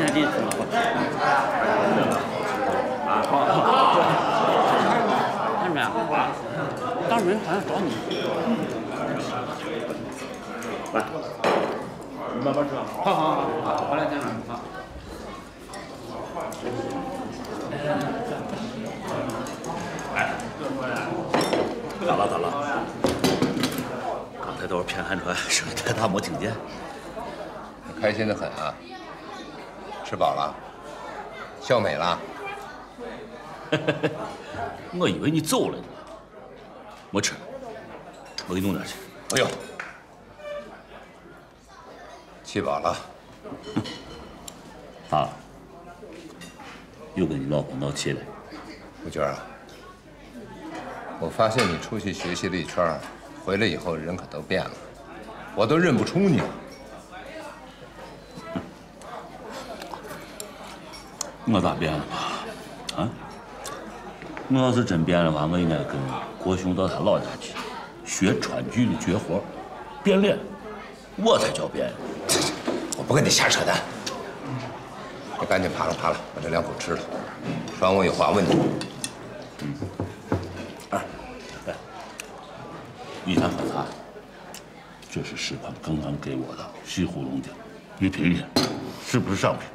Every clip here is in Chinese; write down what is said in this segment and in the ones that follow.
现在给你送了。看着没有？大人好像找你。来，你慢慢吃。好，回来再买。好。哎，咋了？刚才都是偏寒川，声音太大没听见。开心的很啊！吃饱了，笑美了。我以为你走了呢。没吃，我给你弄点去。不用。吃饱了。啊，又跟你老婆闹气了。吴娟啊，我发现你出去学习了一圈，回来以后人可都变了，我都认不出你了。我咋变了吧？啊？我要是真变了吧，我应该跟国雄到他老家去学川剧的绝活，变脸，我才叫变。我不跟你瞎扯淡。你赶紧扒拉，把这2口吃了。说完我有话问你。来，一餐喝茶。这是石宽刚刚给我的西湖龙井，你品品，是不是上品？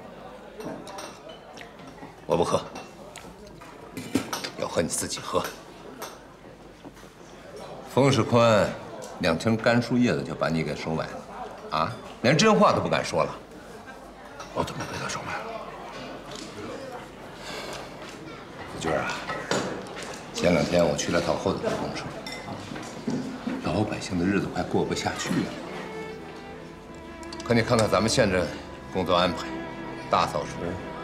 我不喝，要喝你自己喝。冯世宽2瓶干树叶子就把你给收买了，啊，连真话都不敢说了。我怎么被他收买了？小军啊，前2天我去了趟厚德的公社，老百姓的日子快过不下去了。可你看看咱们县镇工作安排，大扫除、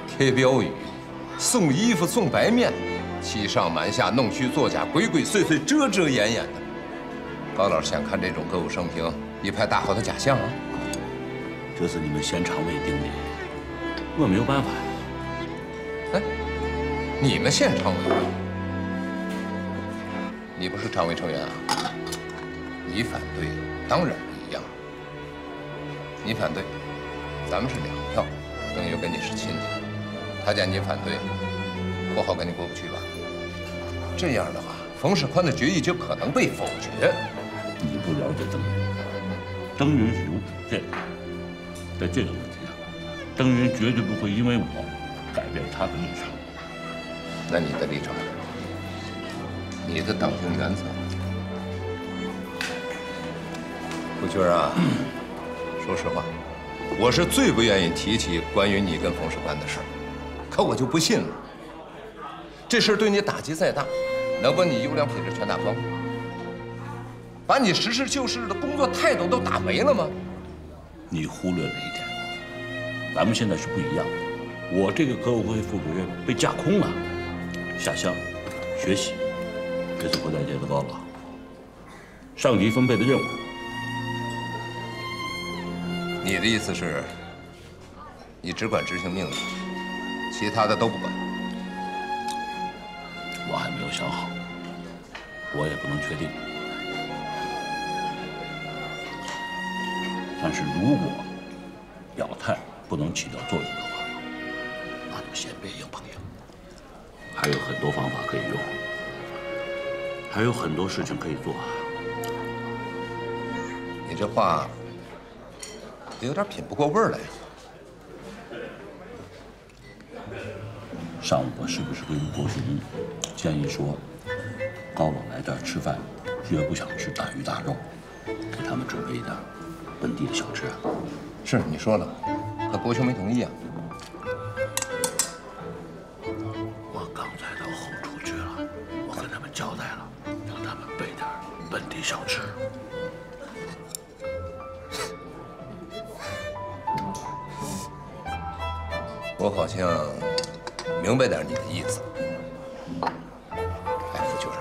贴标语、送衣服、送白面，欺上瞒下、弄虚作假、鬼鬼祟祟、遮遮掩掩的。高老师想看这种歌舞升平，一派大好的假象啊！这是你们县常委定的，我没有办法呀。哎，你们县常委，你不是常委成员啊？你反对，当然不一样。你反对，咱们是2票，等于跟你是亲戚。他见你反对，不好跟你过不去吧？这样的话，冯世宽的决议就可能被否决。你不了解邓云，邓云是有主见的，在这个问题上，邓云绝对不会因为我改变他的立场。那你的立场，你的党性原则，胡军啊，说实话，我是最不愿意提起关于你跟冯世宽的事儿，可我就不信了，这事儿对你打击再大，能把你优良品质全打光，把你实事求是的工作态度都打没了吗？你忽略了一点，咱们现在是不一样的。我这个革委会副主任被架空了，下乡学习，这是不待见的高了。上级分配的任务，你的意思是，你只管执行命令，其他的都不管？我还没有想好，我也不能确定。但是如果表态不能起到作用的话，那就先别硬碰硬。还有很多方法可以用，还有很多事情可以做。你这话有点品不过味儿来呀。上午我是不是跟国雄建议说，高老来这儿吃饭，绝不想吃大鱼大肉，给他们准备一点本地的小吃啊？是你说了，可国雄没同意啊。我刚才到后厨去了，我跟他们交代了，让他们备点本地小吃。我好像明白点你的意思。哎，副局长，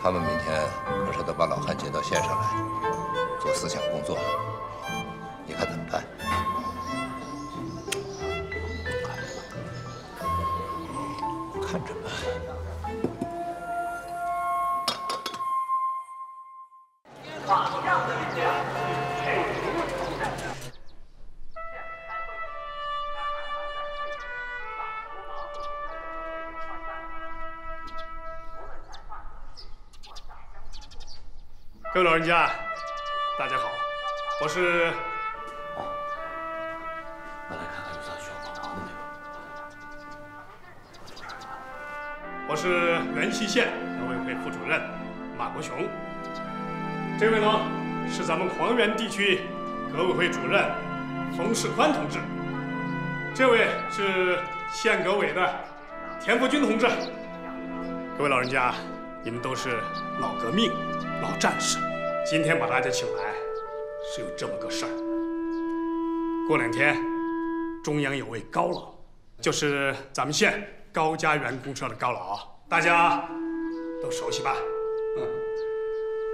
他们明天可是得把老汉接到县上来做思想工作，你看怎么办？看着办。各位老人家，大家好，我是。我来看看有啥需要帮忙的没有。我是元溪县革委会副主任马国雄。这位呢是咱们黄原地区革委会主任冯世宽同志。这位是县革委的田福军同志。各位老人家，你们都是老革命、老战士。今天把大家请来，是有这么个事儿。过2天，中央有位高老，就是咱们县高家园公社的高老，大家都熟悉吧？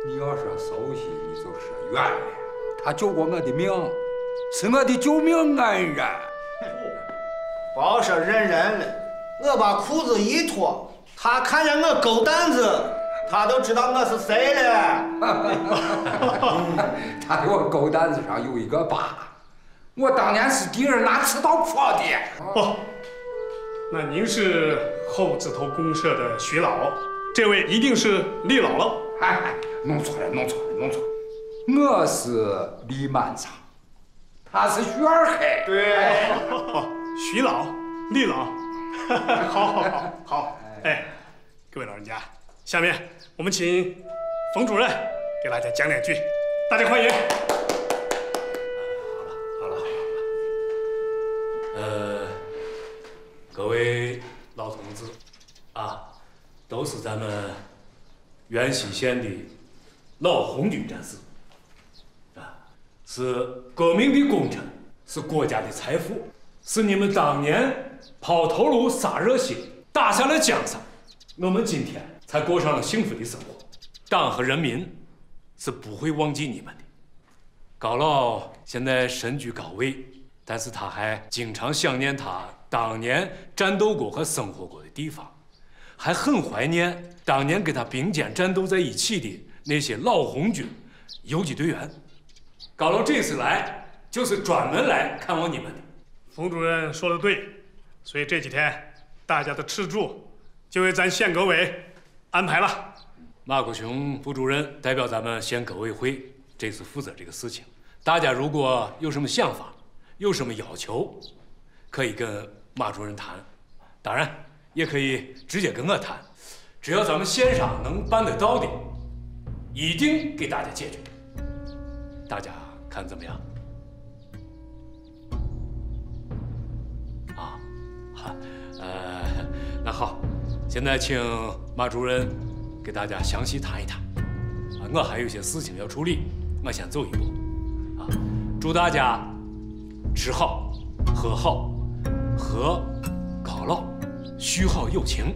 你要说熟悉，你就说远了。他救过我的命，是我的救命恩人。别说认人了，我把裤子一脱，他看见我狗蛋子，他都知道我是谁了。他给我狗蛋子上有一个疤，我当年是敌人拿刺刀破的。哦，那您是后字头公社的徐老，这位一定是李姥姥。哎，弄错了。我是李满仓，他是徐二黑。对，哦，徐老、李老，好。哎，各位老人家，下面我们请冯主任给大家讲2句，大家欢迎。好了，各位老同志啊，都是咱们元溪县的老红军战士啊，是革命的功臣，是国家的财富，是你们当年抛头颅洒热血打下了江山，我们今天才过上了幸福的生活。党和人民是不会忘记你们的。高老现在身居高位，但是他还经常想念他当年战斗过和生活过的地方，还很怀念当年跟他并肩战斗在一起的那些老红军游击队员。高老这次来就是专门来看望你们的。冯主任说的对，所以这几天大家的吃住就为咱县革委安排了。马国雄副主任代表咱们县革委会这次负责这个事情，大家如果有什么想法，有什么要求，可以跟马主任谈，当然也可以直接跟我谈，只要咱们县上能办得到的，一定给大家解决。大家看怎么样？那好，现在请马主任给大家详细谈一谈。我还有一些事情要处理，我先走一步。祝大家吃好、喝好、和高老、续好友情。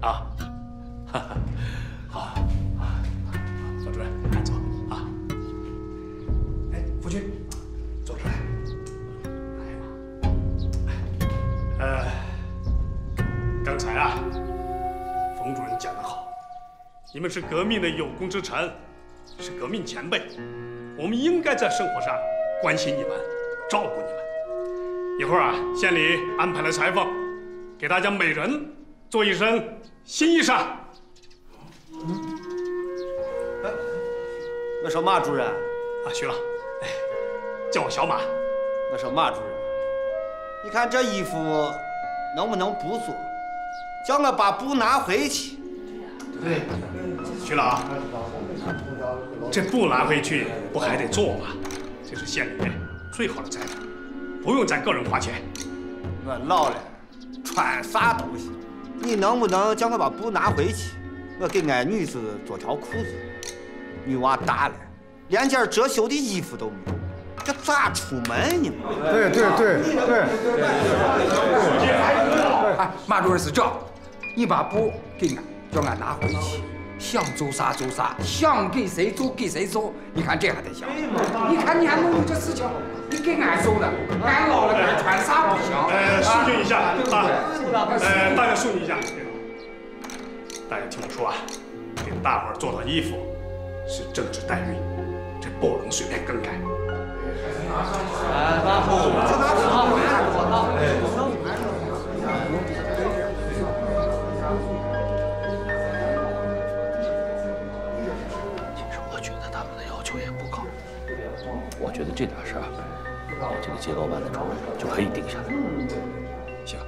好，马主任，坐啊。哎，夫君，坐这来。刚才啊，冯主任讲得好，你们是革命的有功之臣，是革命前辈，我们应该在生活上关心你们，照顾你们。一会儿啊，县里安排了裁缝，给大家每人做一身新衣裳。我说马主任啊，徐老，哎，叫我小马。我说马主任，你看这衣服能不能不做？叫我把布拿回去。对，徐老，这布拿回去不还得做吗？这是县里最好的裁缝，不用咱个人花钱。我老了，穿啥都行。你能不能叫我把布拿回去？我给俺女子做条裤子。女娃大了，连件遮羞的衣服都没有，这咋出门呢？对。哎，马主任是这，你把布给俺，叫俺拿回去，想走啥走啥，想给谁走给谁走。你看这还得行？你看你还弄这事情，你给俺走了，俺老了俺穿啥不行？肃静一下啊！大家肃静一下。大家听我说啊，给大伙儿做套衣服是政治待遇，这不能随便更改。其实我觉得办的主任就可以定下来。行。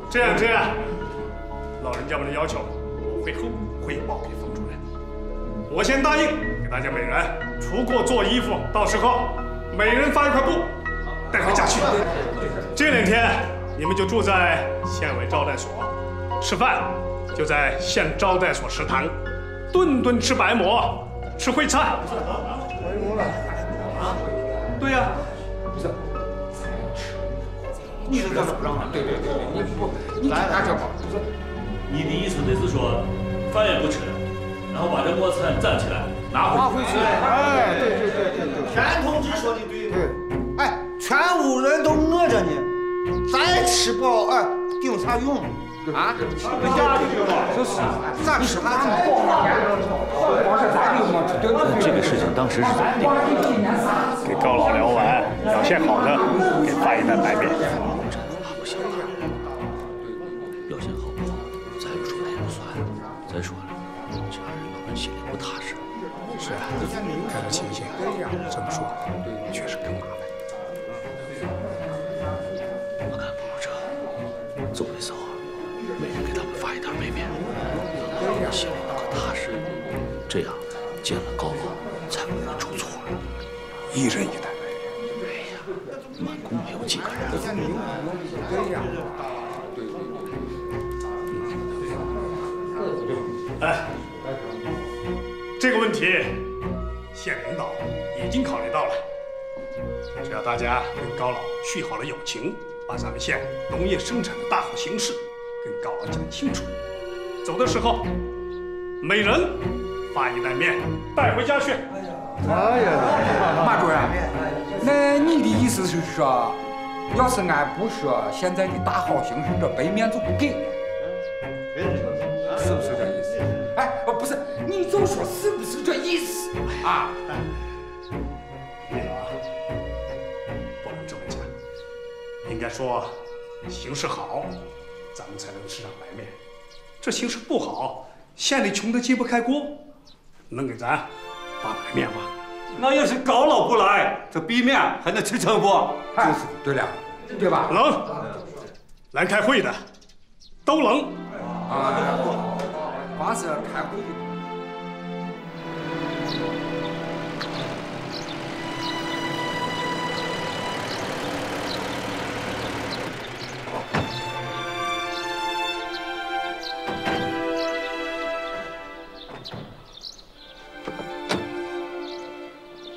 这样，老人家们的要求，我会后汇报给冯主任。我先答应给大家每人出国做衣服，到时候每人发1块布带回家去。这2天你们就住在县委招待所，吃饭就在县招待所食堂，顿顿吃白馍，吃烩菜。对呀。 你是干什么的？对，你拿这包。你的意思就是说，饭也不吃，然后把这馍菜站起来拿回去。哎，对，田同志说的对。对，哎，全屋人都饿着呢，再吃饱，哎，顶啥用？啊？吃不下去了。就是，咋吃饭呢？这个事情当时是怎么定的？给高老聊完，表现好的给发1袋白面。 表现好不好，咱又说那也不算。再说了，这样人老人心里不踏实。是啊，看这情形，这么说确实更麻烦。我看不如这，走的时候啊，每人给他们发1袋白面，让人心里能够踏实。这样见了高老才不会出错。1人1袋。哎呀，满宫没有几个人。 哎，这个问题，县领导已经考虑到了。只要大家跟高老续好了友情，把咱们县农业生产的大好形势跟高老讲清楚，走的时候每人发1袋面带回家去。哎呀，马主任，那你的意思是说，要是俺不说现在的大好形势，这白面就不给了？ 是不是这意思？哎，不是，你就说是不是这意思啊？领导啊，不能这么讲，应该说形势好，咱们才能吃上白面。这形势不好，县里穷得揭不开锅，能给咱发白面吗？那要是高老不来，这白面还能吃成不？就是，对了，对吧？冷，来开会的都冷。 光是开会。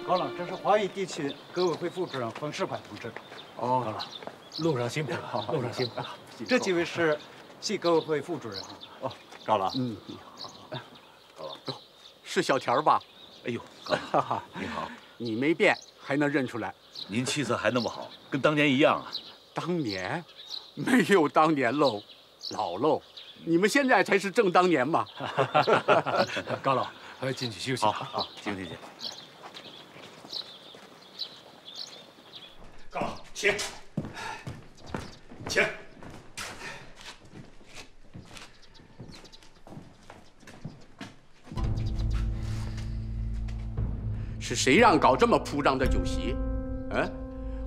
高老，这是华谊地区革委会副主任冯世宽同志。哦，高老，路上辛苦了，路上辛苦了。这几位是系革委会副主任。哦，高老，你好，高老，是小田吧？哎呦，高老，你好，你没变，还能认出来？您气色还那么好，跟当年一样啊。当年，没有当年喽，老喽。你们现在才是正当年嘛。高老，进去休息。好，进。高老，请。是谁让搞这么铺张的酒席？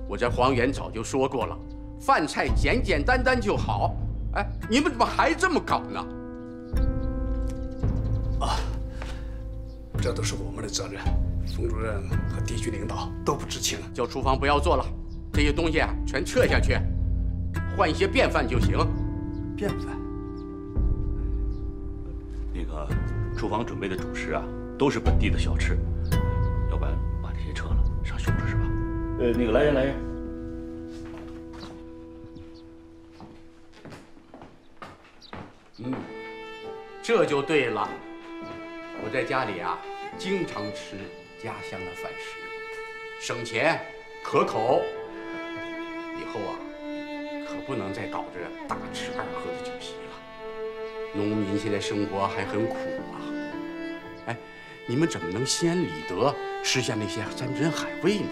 我在黄原早就说过了，饭菜简简单单就好。哎，你们怎么还这么搞呢？这都是我们的责任，冯主任和地区领导都不知情。叫厨房不要做了，这些东西啊全撤下去，换一些便饭就行。便饭？那个厨房准备的主食啊，都是本地的小吃，要不然把这些撤了，上兄弟是吧？那个来人。这就对了。我在家里啊，经常吃家乡的饭食，省钱可口。以后啊，可不能再搞这大吃二喝的酒席了。农民现在生活还很苦啊。哎，你们怎么能心安理得吃下那些山珍海味呢？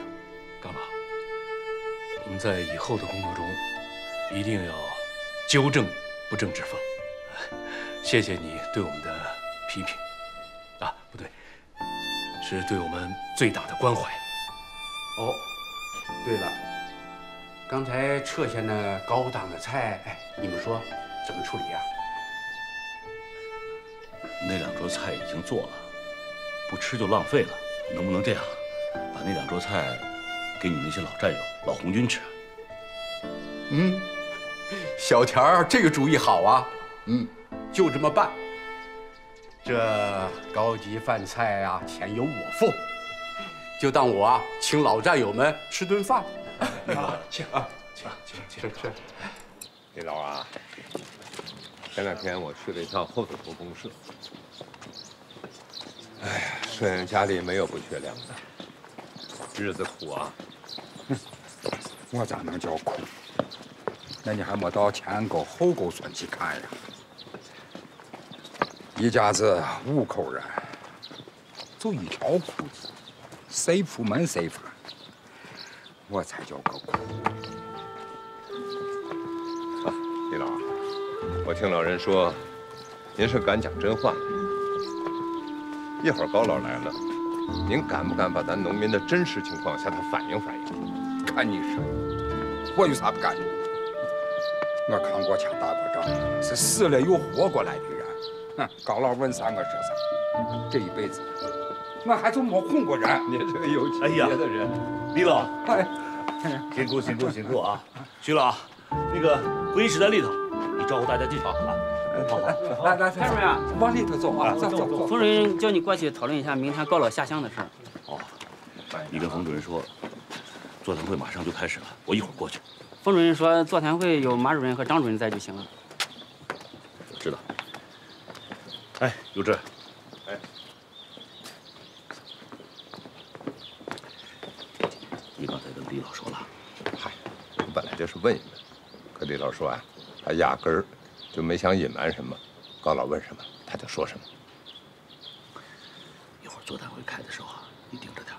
高老，我们在以后的工作中一定要纠正不正之风。谢谢你对我们的批评，不对，是对我们最大的关怀。哦，对了，刚才撤下那高档的菜，哎，你们说怎么处理呀？那2桌菜已经做了，不吃就浪费了。能不能这样，把那2桌菜给你那些老战友、老红军吃？小条这个主意好啊。就这么办。这高级饭菜啊，钱由我付，就当我啊请老战友们吃顿饭。请。李老啊，前2天我去了一趟后头头公社。哎呀，顺人家里没有不缺粮的，日子苦啊。我咋能叫苦？那你还没到前沟后沟村去看呀？一家子5口人，就1条裤子，谁出门谁饭，我才叫个苦。李老，我听老人说，您是敢讲真话的。一会儿高老来了，您敢不敢把咱农民的真实情况向他反映反映？看你说，我有啥不敢的？我扛过枪打过仗，是死了又活过来的人。高老问啥我说啥。这一辈子，我还就没混过人。你这个有情节的人，李老，哎，辛苦啊！徐老，那个会议室在里头，你招呼大家进去啊。好，来，蔡主任，往里头走啊，走。冯主任叫你过去讨论一下明天高老下乡的事儿。哦，你跟冯主任说，座谈会马上就开始了，我一会儿过去。冯主任说，座谈会有马主任和张主任在就行了。我知道。哎，有志。哎，你刚才跟李老说了？嗨，我本来就是问一问，可李老说啊，他压根儿就没想隐瞒什么，高老问什么他就说什么。一会儿座谈会开的时候啊，你盯着点，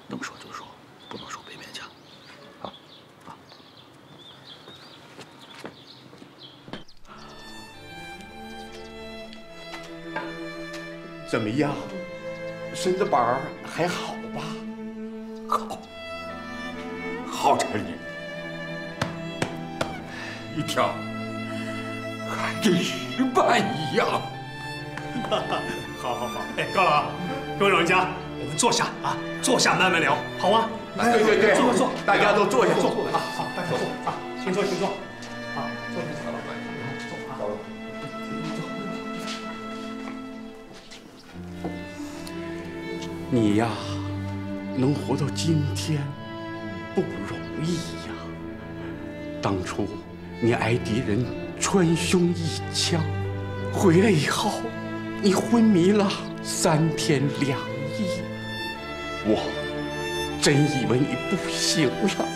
能说就说，不能说别勉强。好，啊。怎么样，身子板儿还好吧？好着呢，一条还跟石板一样。好，哎，高老，各位老人家，我们坐下啊，坐下慢慢聊，好吗？对，坐，大家都坐下坐啊，好，大家坐啊，请坐，啊，坐下。你呀，能活到今天不容易呀。当初你挨敌人穿胸一枪，回来以后你昏迷了3天2夜，我真以为你不行了。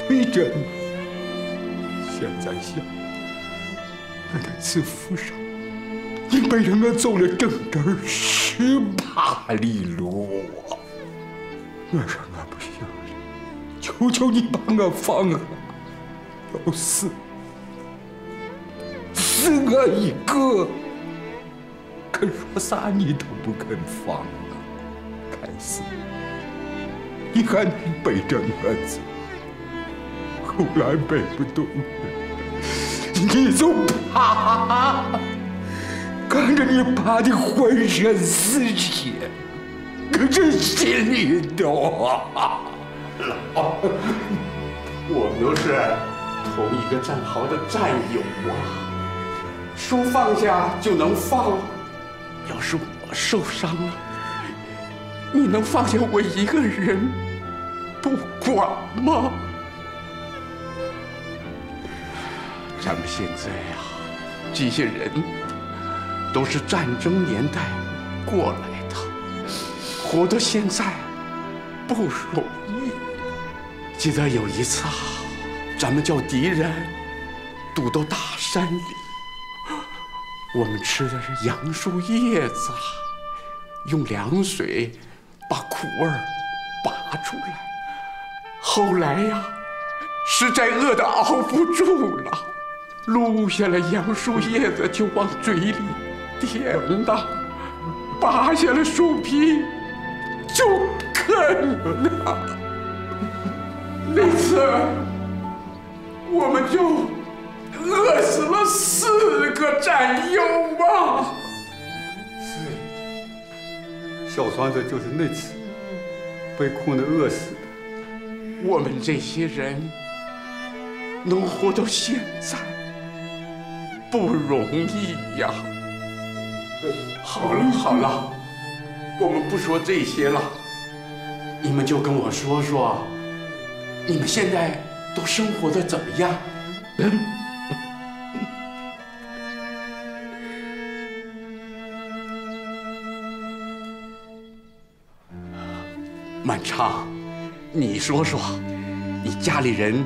对着你，现在想，我那次负伤。你背着我走了整整18里路，我说我不行了，求求你把我放了，要死我一个，可说啥你都不肯放啊！开始你看你背着我走，后来背不动了，你就爬。看着你爬的浑身是血，可这心里头啊，我们都是同一个战壕的战友啊，说放下就能放。要是我受伤了，你能放下我一个人不管吗？咱们现在呀，这些人都是战争年代过来的，活到现在不容易。记得有一次啊，咱们叫敌人堵到大山里，我们吃的是杨树叶子，用凉水把苦味儿拔出来。后来呀，实在饿得熬不住了，撸下了杨树叶子就往嘴里舔呐，拔下了树皮恨呐！那次我们就饿死了4个战友啊！是，小栓子就是那次被困得饿死的。我们这些人能活到现在不容易呀。好了好了，我们不说这些了，你们就跟我说说，你们现在都生活的怎么样？满昌，你说说，你家里人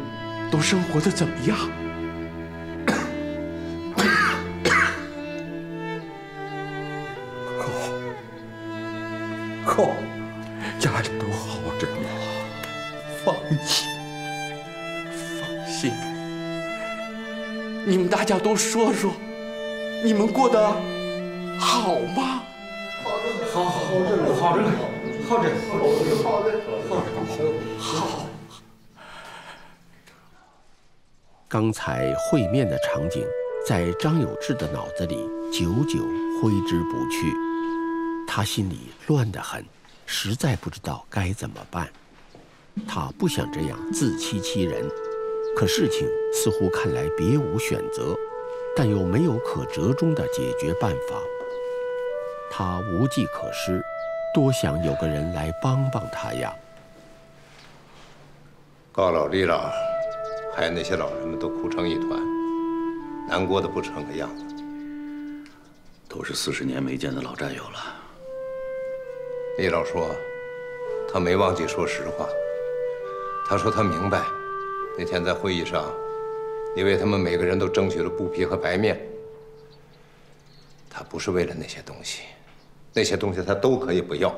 都生活的怎么样？好，家里都好着呢，放心，放心。你们大家都说说，你们过得好吗？好着呢，好着呢，好着呢，好。刚才会面的场景，在张有志的脑子里久久挥之不去，他心里乱得很，实在不知道该怎么办。他不想这样自欺欺人，可事情似乎看来别无选择，但又没有可折中的解决办法。他无计可施，多想有个人来帮帮他呀。高老、李老，还有那些老人们都哭成一团，难过的不成个样子。都是40年没见的老战友了。李老说，他没忘记说实话。他说他明白，那天在会议上，你为他们每个人都争取了布匹和白面。他不是为了那些东西，那些东西他都可以不要。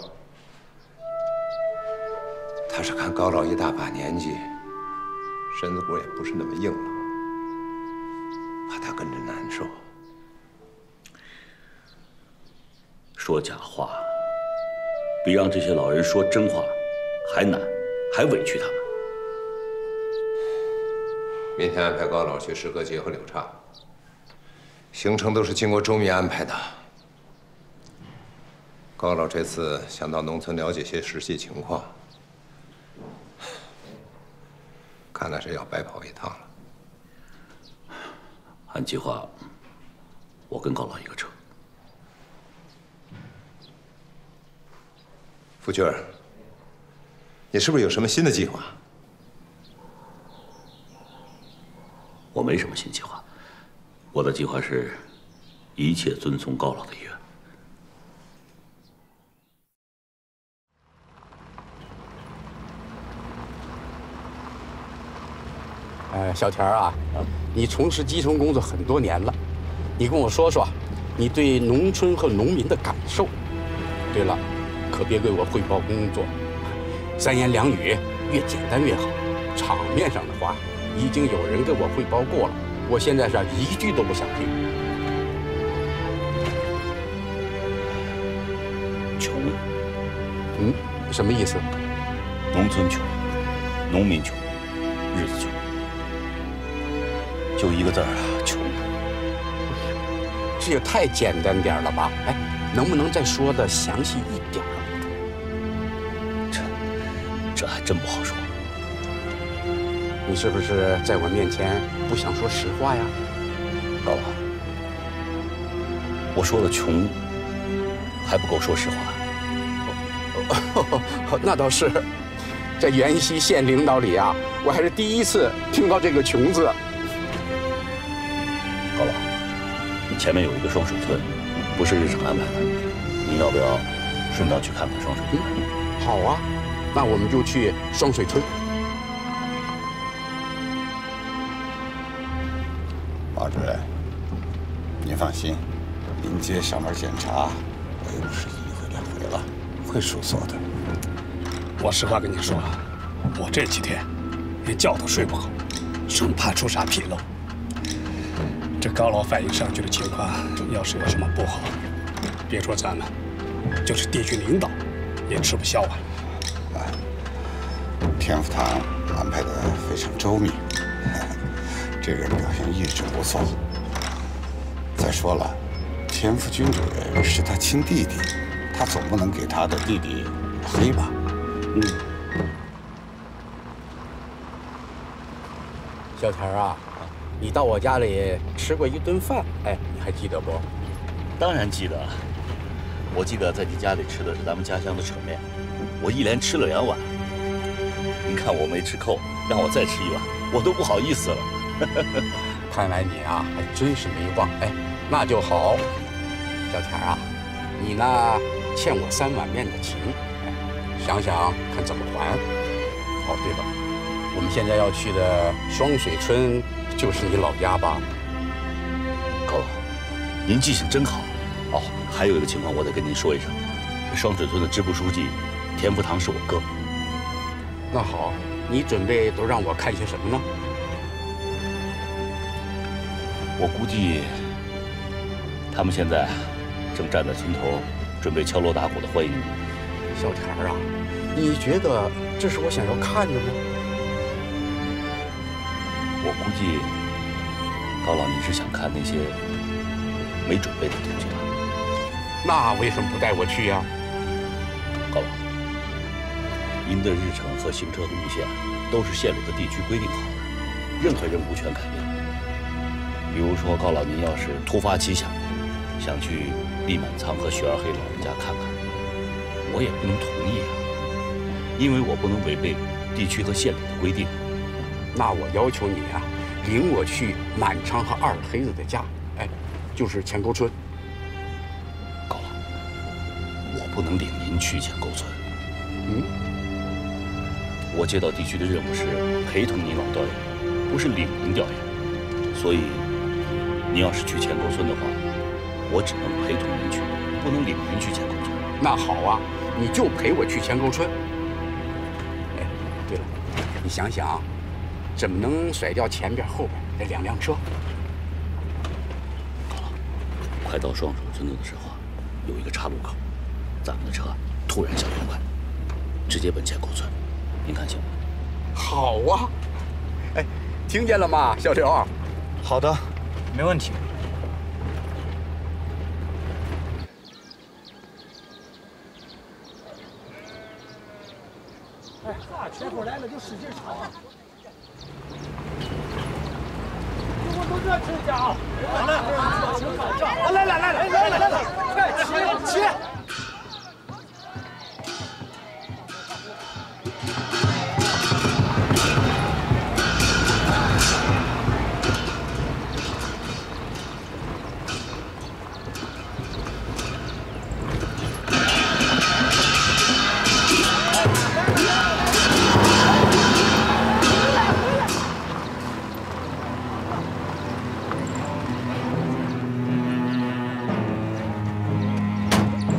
他是看高老一大把年纪，身子骨也不是那么硬了，怕他跟着难受。说假话，比让这些老人说真话还难，还委屈他们。明天安排高老去石河节和柳岔，行程都是经过周密安排的。高老这次想到农村了解些实际情况，看来是要白跑一趟了。按计划，我跟高老一个车。福军儿，你是不是有什么新的计划？我没什么新计划，我的计划是一切遵从高老的意愿。 小田啊，你从事基层工作很多年了，你跟我说说，你对农村和农民的感受。对了，可别给我汇报工作，3言2语，越简单越好。场面上的话，已经有人给我汇报过了，我现在是一句都不想听。穷，什么意思？农村穷，农民穷，日子穷，就一个字儿啊，穷。这也太简单点了吧？哎，能不能再说的详细一点？这还真不好说。你是不是在我面前不想说实话呀？高老，我说了穷，还不够说实话。那倒是，在元溪县领导里啊，我还是第一次听到这个“穷”字。高老，你前面有一个双水村，不是日程安排的，你要不要顺道去看看双水村？好啊，那我们就去双水村。马主任，您放心，临街上门检查，我又不是1回2回了，会出错的。我实话跟你说，我这几天连觉都睡不好，生怕出啥纰漏。这高老反映上去的情况，要是有什么不好，别说咱们，就是地区领导也吃不消啊。田福堂安排的非常周密，这个人表现一直不错。再说了，田福军这人是他亲弟弟，他总不能给他的弟弟黑吧？小田啊，你到我家里吃过一顿饭，哎，你还记得不？当然记得，我记得在你家里吃的是咱们家乡的扯面，我一连吃了2碗。您看我没吃够，让我再吃1碗，我都不好意思了。看来你啊还真是没忘，哎，那就好。小田啊，你呢欠我3碗面的情，哎，想想看怎么还。哦，对了，我们现在要去的双水村就是你老家吧？高老，您记性真好。哦，还有一个情况我得跟您说一声，双水村的支部书记田福堂是我哥。那好，你准备都让我看些什么呢？我估计他们现在正站在村头，准备敲锣打鼓的欢迎你。小田啊，你觉得这是我想要看的吗？我估计高老你是想看那些没准备的东西吧？那为什么不带我去呀？高老，您的日程和行车路线都是县里的地区规定好的，任何人无权改变。比如说，高老您要是突发奇想，想去厉满仓和徐二黑老人家看看，我也不能同意啊，因为我不能违背地区和县里的规定。那我要求你啊，领我去满昌和二黑子的家，哎，就是钱沟村。高老，我不能领您去钱沟村。我接到地区的任务是陪同您老调研，不是领您调研，所以您要是去钱沟村的话，我只能陪同您去，不能领您去钱沟村。那好啊，你就陪我去钱沟村。哎，对了，你想想，怎么能甩掉前边后边那2辆车？高老，快到双手村子的时候，有一个岔路口，咱们的车突然向右拐，直接奔钱沟村。您看行吗？好啊！哎，听见了吗，小刘？好的，没问题。哎，全部来了就使劲吵啊！我都热吃一下啊！来，起！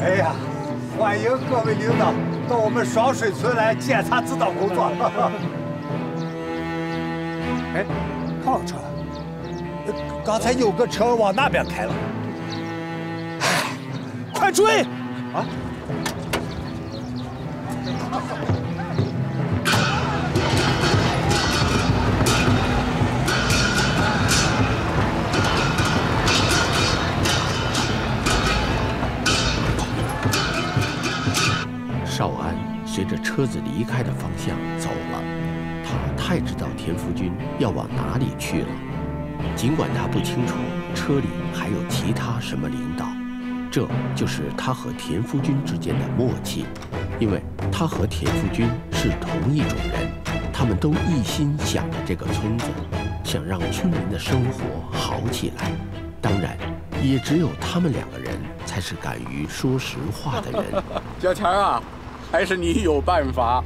哎呀，欢迎各位领导到我们双水村来检查指导工作。哎，看我车，刚才有个车往那边开了，快追！啊！少安随着车子离开的方向走了，他太知道田福军要往哪里去了。尽管他不清楚车里还有其他什么领导，这就是他和田福军之间的默契，因为他和田福军是同一种人，他们都一心想着这个村子，想让村民的生活好起来。当然，也只有他们2个人才是敢于说实话的人。小钱啊，还是你有办法。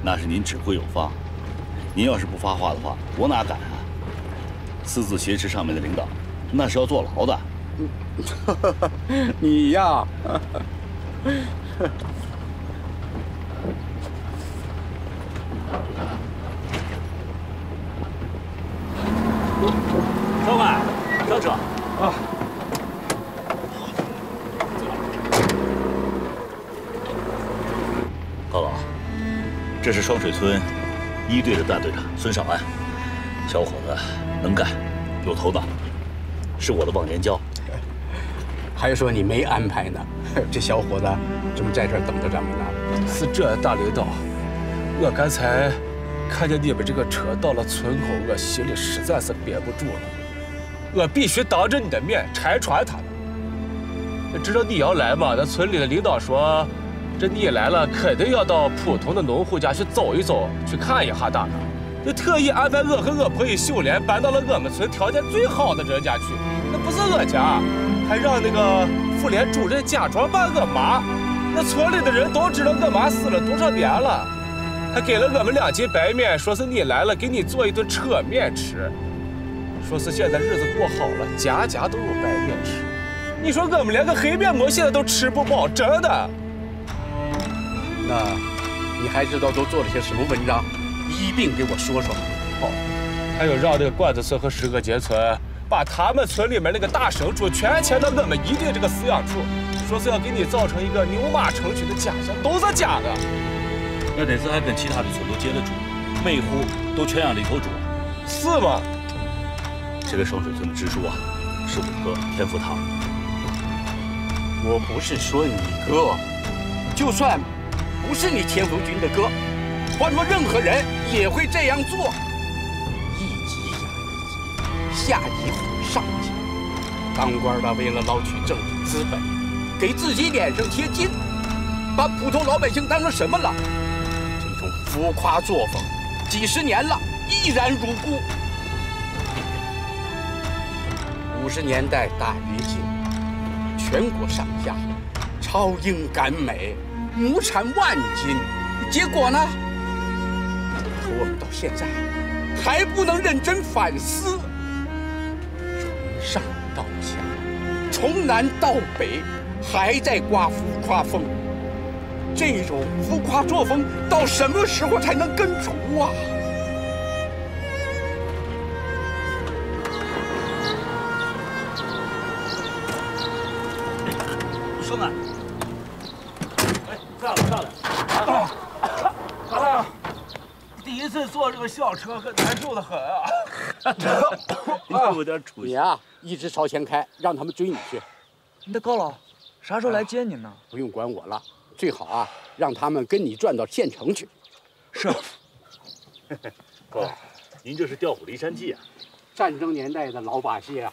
那是您指挥有方，您要是不发话的话，我哪敢啊？私自挟持上面的领导，那是要坐牢的。你呀，车快，上车啊！高老，这是双水村1队的大队长孙少安，小伙子能干，有头脑，是我的忘年交。还说你没安排呢，这小伙子怎么在这儿等着咱们呢？是这，大领导，我刚才看见你们这个车到了村口，我心里实在是憋不住了，我必须当着你的面拆穿他们。知道你要来嘛？那村里的领导说，这你来了肯定要到普通的农户家去走一走，去看一下大的。就特意安排我和我朋友秀莲搬到了我们村条件最好的人家去，那不是我家，还让那个妇联主任假装扮我妈。那村里的人都知道我妈死了多少年了，还给了我们2斤白面，说是你来了给你做一顿扯面吃，说是现在日子过好了，家家都有白面吃。你说我们连个黑面馍现在都吃不饱，真的。那你还知道都做了些什么文章？一并给我说说。好，还有让那个罐子村和石河街村把他们村里面那个大牲畜全迁到我们1队这个饲养处，说是要给你造成一个牛马成群的假象，都是假的。我那次还跟其他的村都接了主，每户都圈养了1头猪。是吗？这个双水村的支书啊，是我哥田福堂。我不是说你哥，就算不是你田福军的哥，换做任何人也会这样做。一级压一级，下级毁上级。当官的为了捞取政治资本，给自己脸上贴金，把普通老百姓当成什么了？这种浮夸作风，几十年了，依然如故。50年代大跃进，全国上下超英赶美，亩产万斤，结果呢？可我们到现在还不能认真反思，从上到下，从南到北，还在刮浮夸风。这种浮夸作风到什么时候才能根除啊？兄弟，哎，站了！啊！第一次坐这个校车，可难受的很啊！你有点出息。你啊，一直朝前开，让他们追你去。那高老啥时候来接你呢？不用管我了，最好啊，让他们跟你转到县城去。是。高老，您这是调虎离山计啊！战争年代的老把戏啊！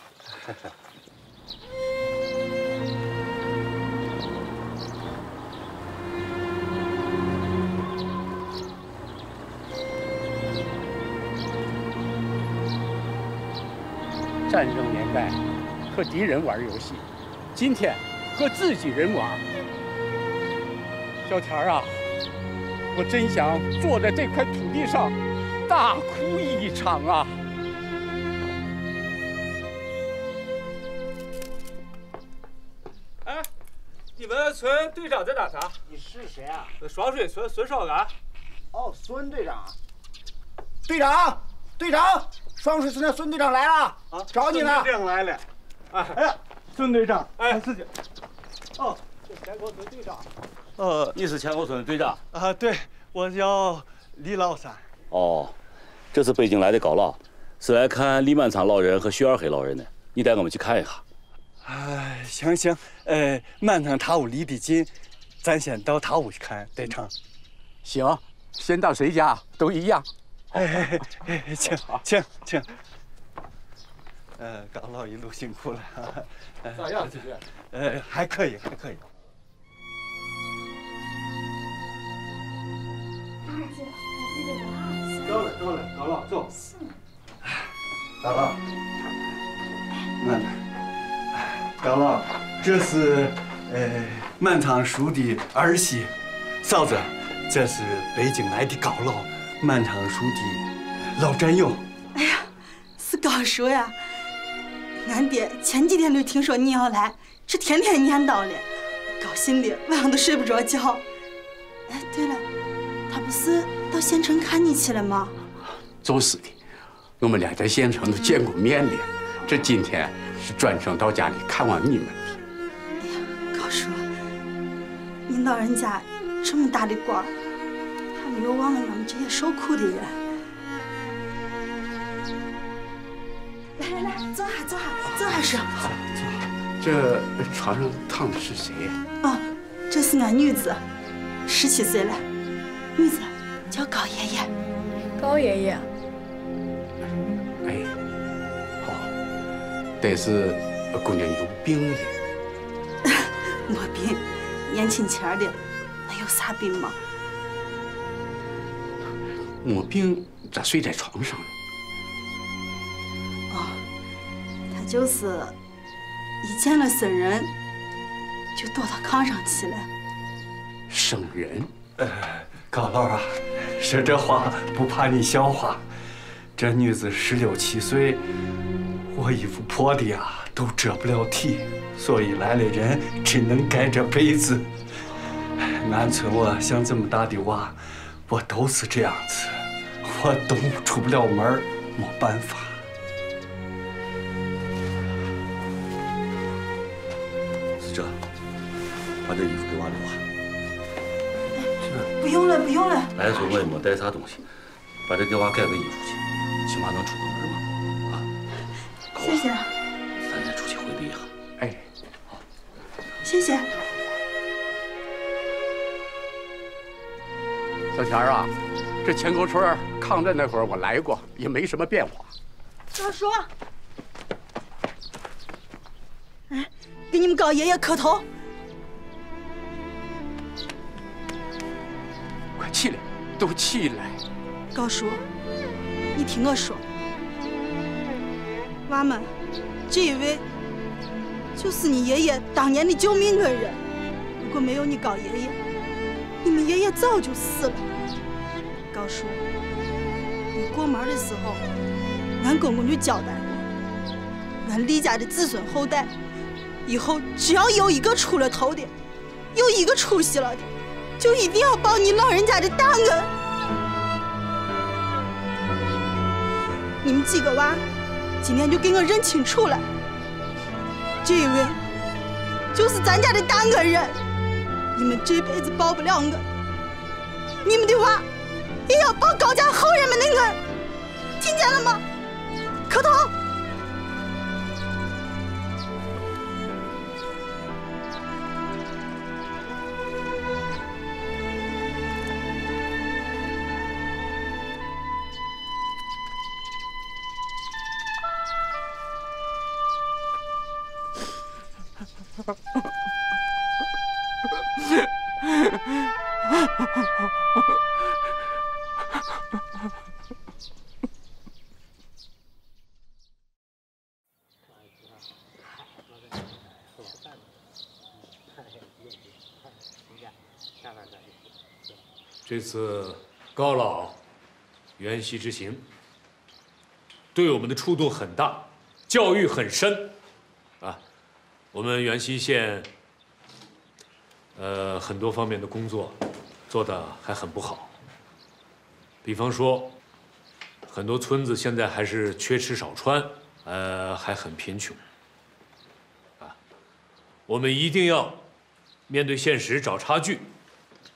战争年代和敌人玩游戏，今天和自己人玩。小田儿啊，我真想坐在这块土地上大哭一场啊！哎，你们村队长在哪呢？你是谁啊？双水村孙少安。哦，孙队长。队长，队长。双水村的孙队长来了，找你呢。孙队长来了，哎，孙队长，哎，自己。哦，这前口村队长。你是前口村的队长啊？对，我叫李老三。哦，这次北京来的高老，是来看李满仓老人和徐二黑老人的，你带我们去看一下。哎，行，满仓他屋离得近，咱先到他屋去看，队长。行，先到谁家都一样。哎，请。高老一路辛苦了。咋样，姐姐？还可以。到了，高老坐。高老，高老，这是满仓叔的儿媳，嫂子，这是北京来的高老。满仓叔的老战友。哎呀，是高叔呀！俺爹前几天就听说你要来，这天天念叨了，高兴的晚上都睡不着觉。哎，对了，他不是到县城看你去了吗？就是的，我们俩在县城都见过面了，这今天是专程到家里看望你们的。哎呀，高叔，您老人家这么大的官，他没有忘了我们这些受苦的人。来来来，坐下坐下坐下说。好，坐。这床上躺的是谁呀？哦，这是俺女子，17岁了，女子叫高爷爷。高爷爷。哎，好，但是姑娘有病了。没病，年轻前的，那有啥病吗？没病咋睡在床上呢？哦，他就是一见了生人就躲到炕上去了。生人？高老啊，说这话不怕你笑话。这女子16、17岁，我衣服破的呀都遮不了体，所以来了人只能盖着被子。俺村我像这么大的娃，我都是这样子，我都出不了门，没办法。是这，把这衣服给娃留下。不用了，不用了。来的时候我也没带啥东西，把这给娃盖个衣服去，起码能出个门嘛。啊，谢谢。咱先出去回礼一下。哎，好，谢谢。小田啊，这钱沟村抗战那会儿我来过，也没什么变化。大叔，哎，给你们高爷爷磕头。快起来，都起来！高叔，你听我说，娃们，这一位就是你爷爷当年的救命恩人。如果没有你高爷爷，你们爷爷早就死了。高叔，你过门的时候，俺公公就交代我，俺李家的子孙后代，以后只要有一个出了头的，有一个出息了的，就一定要报你老人家的大恩。你们几个娃，今天就给我认清楚了，这一位就是咱家的大恩人，你们这辈子报不了恩，你们的娃也要报高家后人们的恩，听见了吗？磕头。这次高老元夕之行，对我们的触动很大，教育很深，啊，我们元夕县，很多方面的工作做得还很不好。比方说，很多村子现在还是缺吃少穿，还很贫穷，啊，我们一定要面对现实找差距，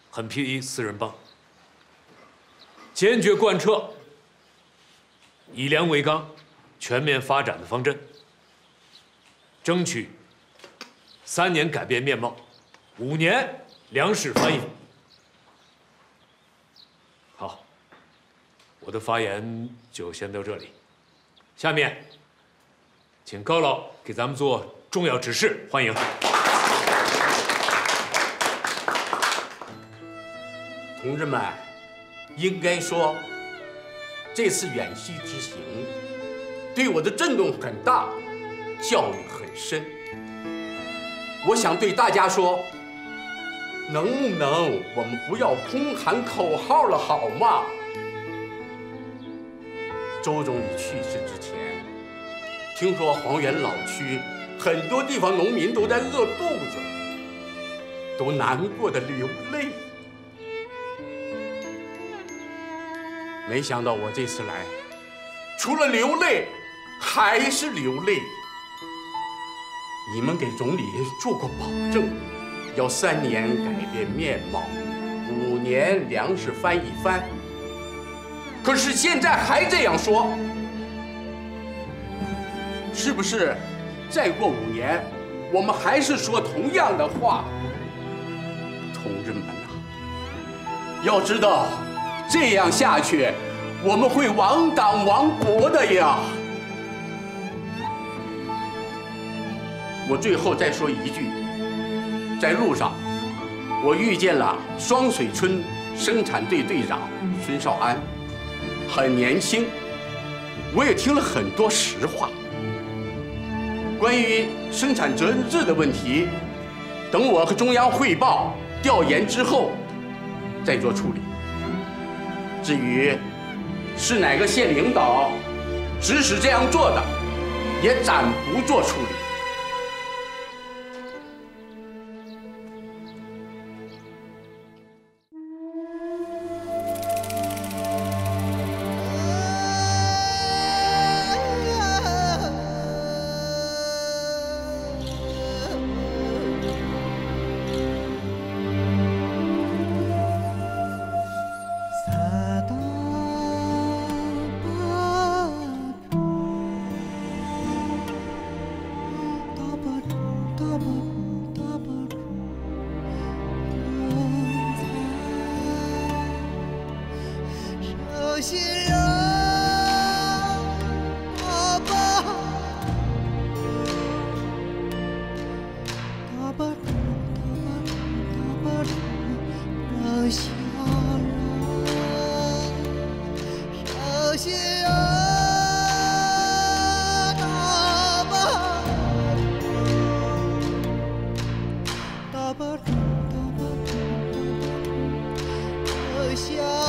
狠批私人帮。坚决贯彻以粮为纲、全面发展的方针，争取3年改变面貌，5年粮食翻译。好，我的发言就先到这里。下面，请高老给咱们做重要指示，欢迎。同志们。应该说，这次远西之行对我的震动很大，教育很深。我想对大家说，能不能我们不要空喊口号了，好吗？周总理去世之前，听说黄原老区很多地方农民都在饿肚子，都难过的流泪。没想到我这次来，除了流泪，还是流泪。你们给总理做过保证，要3年改变面貌，5年粮食翻一番。可是现在还这样说，是不是？再过5年，我们还是说同样的话？同志们呐，要知道，这样下去，我们会亡党亡国的呀！我最后再说一句，在路上，我遇见了双水村生产队队长孙少安，很年轻，我也听了很多实话。关于生产责任制的问题，等我和中央汇报调研之后再做处理。至于是哪个县领导指使这样做的，也暂不做处理。下。